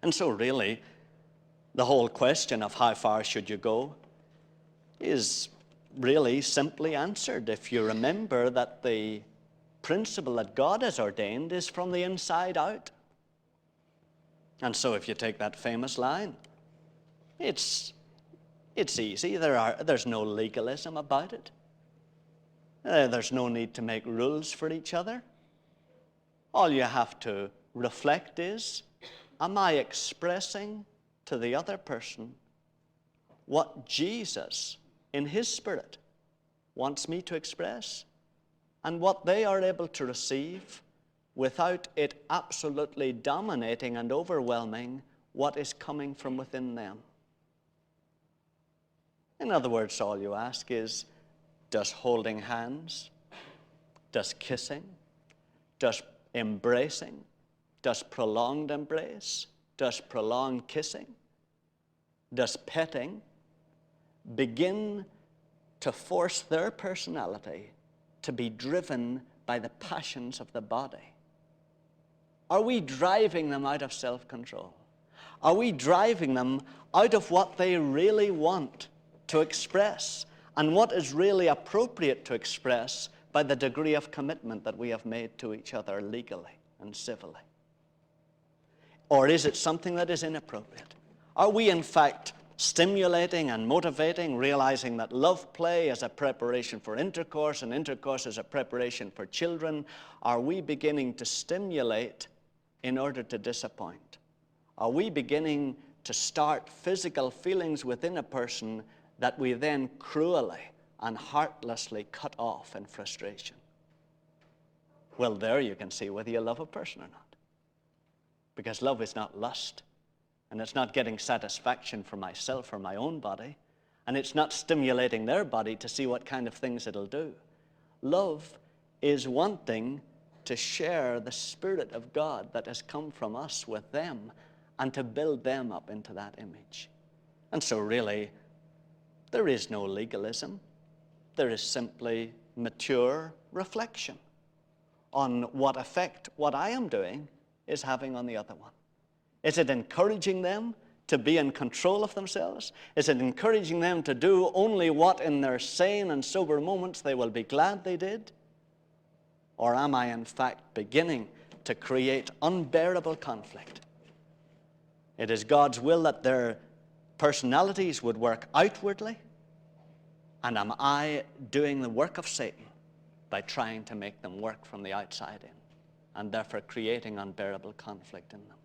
And so really, the whole question of how far should you go is really simply answered if you remember that the principle that God has ordained is from the inside out. And so if you take that famous line, it's easy. There's no legalism about it. There's no need to make rules for each other. All you have to reflect is, am I expressing to the other person what Jesus, in his Spirit, wants me to express, and what they are able to receive without it absolutely dominating and overwhelming what is coming from within them? In other words, all you ask is, does holding hands, does kissing, does embracing, does prolonged embrace, does prolonged kissing, does petting begin to force their personality to be driven by the passions of the body? Are we driving them out of self-control? Are we driving them out of what they really want to express and what is really appropriate to express by the degree of commitment that we have made to each other legally and civilly? Or is it something that is inappropriate? Are we in fact stimulating and motivating, realizing that love play is a preparation for intercourse and intercourse is a preparation for children? Are we beginning to stimulate in order to disappoint? Are we beginning to start physical feelings within a person that we then cruelly and heartlessly cut off in frustration? Well, there you can see whether you love a person or not. Because love is not lust, and it's not getting satisfaction for myself or my own body, and it's not stimulating their body to see what kind of things it'll do. Love is wanting to share the Spirit of God that has come from us with them and to build them up into that image. And so really, there is no legalism. There is simply mature reflection on what effect what I am doing is having on the other one. Is it encouraging them to be in control of themselves? Is it encouraging them to do only what in their sane and sober moments they will be glad they did? Or am I in fact beginning to create unbearable conflict? It is God's will that their personalities would work outwardly, and am I doing the work of Satan by trying to make them work from the outside in, and therefore creating unbearable conflict in them?